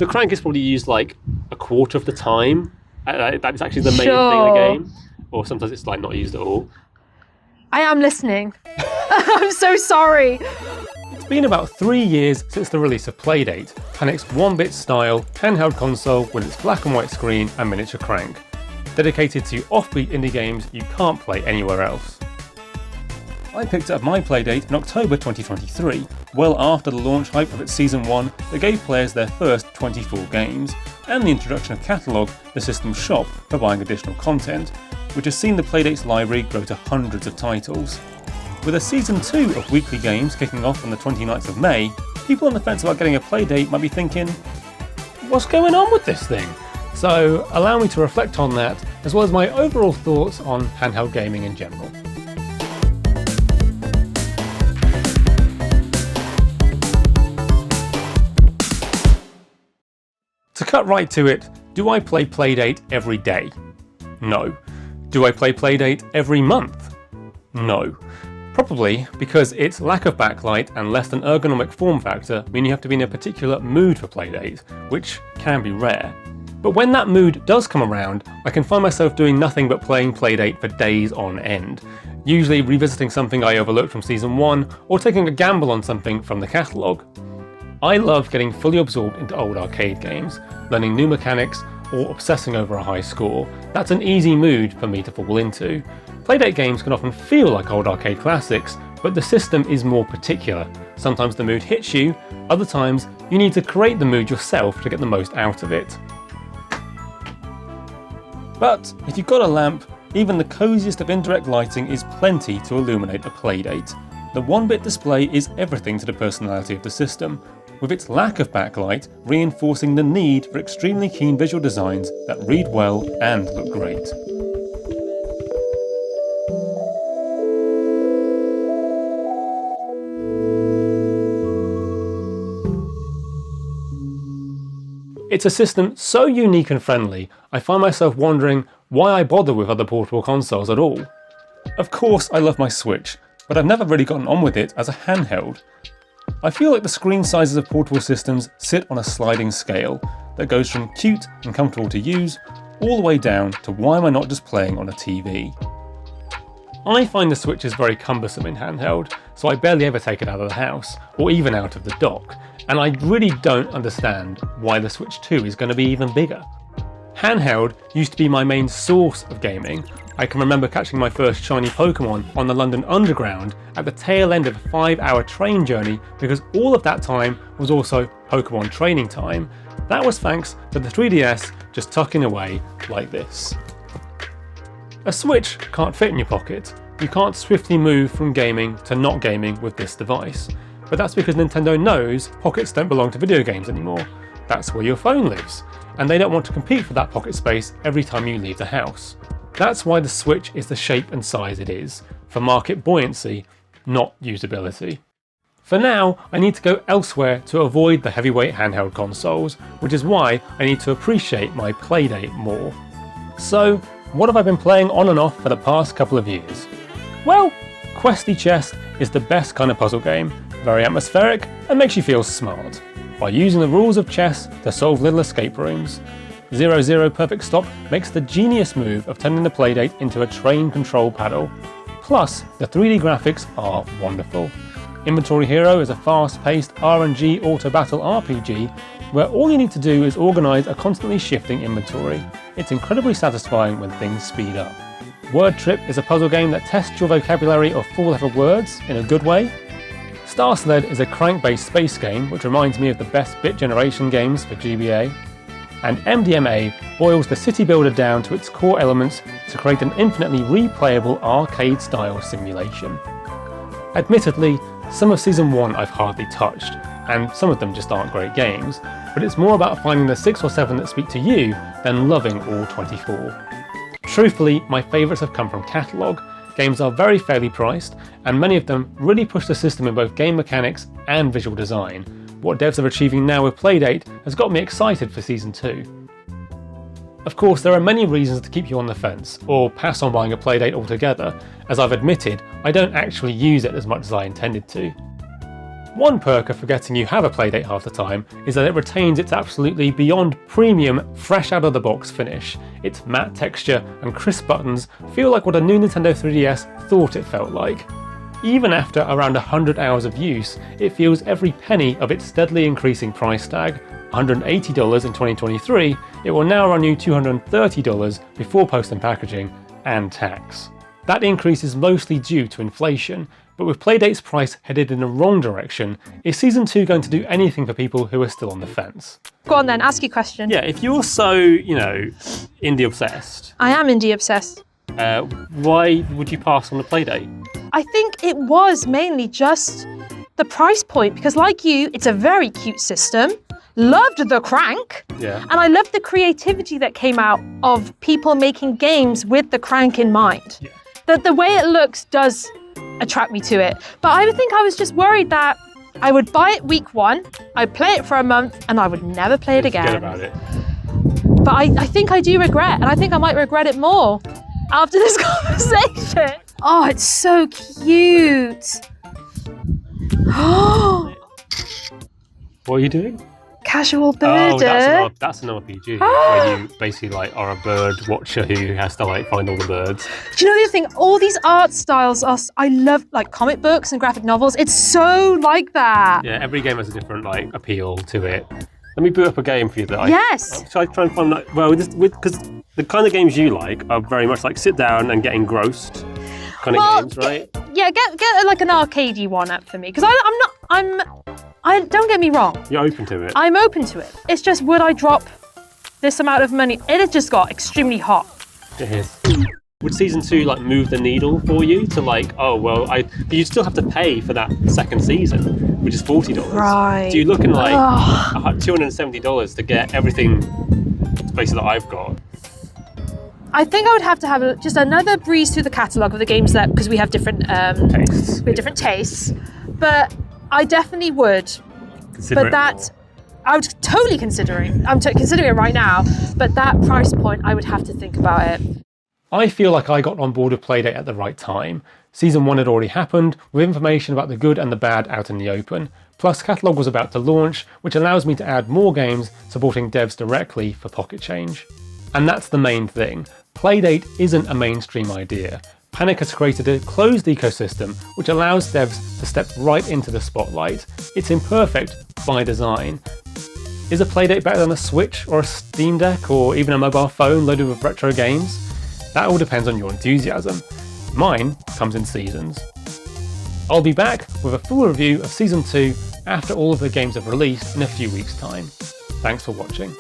the crank is probably used like a quarter of the time. That's actually the main thing in the game. Or sometimes it's like not used at all. I am listening. I'm so sorry. It's been about 3 years since the release of Playdate, Panic's 1-bit style handheld console with its black and white screen and miniature crank, dedicated to offbeat indie games you can't play anywhere else. I picked up my Playdate in October 2023, well after the launch hype of its Season 1 that gave players their first 24 games, and the introduction of Catalogue, the system's shop for buying additional content, which has seen the Playdate's library grow to hundreds of titles. With a Season 2 of weekly games kicking off on the 29th of May, people on the fence about getting a Playdate might be thinking, what's going on with this thing? So allow me to reflect on that, as well as my overall thoughts on handheld gaming in general. To cut right to it, do I play Playdate every day? No. Do I play Playdate every month? No. Probably because its lack of backlight and less than ergonomic form factor mean you have to be in a particular mood for Playdate, which can be rare. But when that mood does come around, I can find myself doing nothing but playing Playdate for days on end, usually revisiting something I overlooked from Season 1 or taking a gamble on something from the catalogue. I love getting fully absorbed into old arcade games, learning new mechanics, or obsessing over a high score. That's an easy mood for me to fall into. Playdate games can often feel like old arcade classics, but the system is more particular. Sometimes the mood hits you, other times you need to create the mood yourself to get the most out of it. But if you've got a lamp, even the coziest of indirect lighting is plenty to illuminate a Playdate. The 1-bit display is everything to the personality of the system, with its lack of backlight reinforcing the need for extremely keen visual designs that read well and look great. It's a system so unique and friendly, I find myself wondering why I bother with other portable consoles at all. Of course I love my Switch, but I've never really gotten on with it as a handheld. I feel like the screen sizes of portable systems sit on a sliding scale that goes from cute and comfortable to use all the way down to why am I not just playing on a TV. I find the Switch is very cumbersome in handheld, so I barely ever take it out of the house, or even out of the dock, and I really don't understand why the Switch 2 is going to be even bigger. Handheld used to be my main source of gaming. I can remember catching my first shiny Pokemon on the London Underground at the tail end of a 5-hour train journey because all of that time was also Pokemon training time. That was thanks to the 3DS just tucking away like this. A Switch can't fit in your pocket. You can't swiftly move from gaming to not gaming with this device. But that's because Nintendo knows pockets don't belong to video games anymore. That's where your phone lives, and they don't want to compete for that pocket space every time you leave the house. That's why the Switch is the shape and size it is, for market buoyancy, not usability. For now, I need to go elsewhere to avoid the heavyweight handheld consoles, which is why I need to appreciate my Playdate more. So, what have I been playing on and off for the past couple of years? Well, Questy Chess is the best kind of puzzle game, very atmospheric and makes you feel smart, by using the rules of chess to solve little escape rooms. 0-0 Perfect Stop makes the genius move of turning the Playdate into a train control paddle. Plus, the 3D graphics are wonderful. Inventory Hero is a fast-paced RNG auto-battle RPG where all you need to do is organise a constantly shifting inventory. It's incredibly satisfying when things speed up. Word Trip is a puzzle game that tests your vocabulary of 4-letter words in a good way. Star Sled is a crank-based space game which reminds me of the best bit generation games for GBA. And MDMA boils the city builder down to its core elements to create an infinitely replayable arcade-style simulation. Admittedly, some of Season 1 I've hardly touched, and some of them just aren't great games, but it's more about finding the 6 or 7 that speak to you than loving all 24. Truthfully, my favourites have come from Catalogue. Games are very fairly priced, and many of them really push the system in both game mechanics and visual design. What devs are achieving now with Playdate has got me excited for Season 2. Of course, there are many reasons to keep you on the fence, or pass on buying a Playdate altogether. As I've admitted, I don't actually use it as much as I intended to. One perk of forgetting you have a Playdate half the time is that it retains its absolutely beyond premium, fresh out of the box finish. Its matte texture and crisp buttons feel like what a new Nintendo 3DS thought it felt like. Even after around 100 hours of use, it feels every penny of its steadily increasing price tag. $180 in 2023, it will now run you $230 before post and packaging and tax. That increase is mostly due to inflation, but with Playdate's price headed in the wrong direction, is Season 2 going to do anything for people who are still on the fence? Go on then, ask your question. Yeah, if you're so, indie obsessed, I am indie obsessed. why would you pass on the Playdate? I think it was mainly just the price point, because like you, it's a very cute system. Loved the crank. Yeah. And I loved the creativity that came out of people making games with the crank in mind. Yeah. The way it looks does attract me to it. But I think I was just worried that I would buy it week 1, I'd play it for a month, and I would never play it again. Forget about it. But I think I do regret, and I think I might regret it more after this conversation. Oh, it's so cute. What are you doing? Casual birder. Oh, that's an RPG where you basically are a bird watcher who has to find all the birds. Do you know the other thing? All these art styles I love comic books and graphic novels. It's so like that. Yeah, every game has a different appeal to it. Let me boot up a game for you that Yes. Shall I try and find that? Well, because the kind of games you like are very much sit down and get engrossed kind of games, right? Yeah, get an arcadey one up for me, because I don't get me wrong. You're open to it. I'm open to it. It's just, would I drop this amount of money? It has just got extremely hot. It is. Would Season 2 move the needle for you to you still have to pay for that second season, which is $40. Right. So you're looking $270 to get everything basically that I've got. I think I would have to have just another breeze through the catalogue of the games because we have different Tastes. We have different tastes. But I definitely would. Consider it more. I would totally considering. I'm considering it right now. But that price point, I would have to think about it. I feel like I got on board with Playdate at the right time. Season 1 had already happened, with information about the good and the bad out in the open. Plus, Catalogue was about to launch, which allows me to add more games supporting devs directly for pocket change. And that's the main thing. Playdate isn't a mainstream idea. Panic has created a closed ecosystem which allows devs to step right into the spotlight. It's imperfect by design. Is a Playdate better than a Switch or a Steam Deck or even a mobile phone loaded with retro games? That all depends on your enthusiasm. Mine comes in seasons. I'll be back with a full review of Season 2 after all of the games have released in a few weeks' time. Thanks for watching.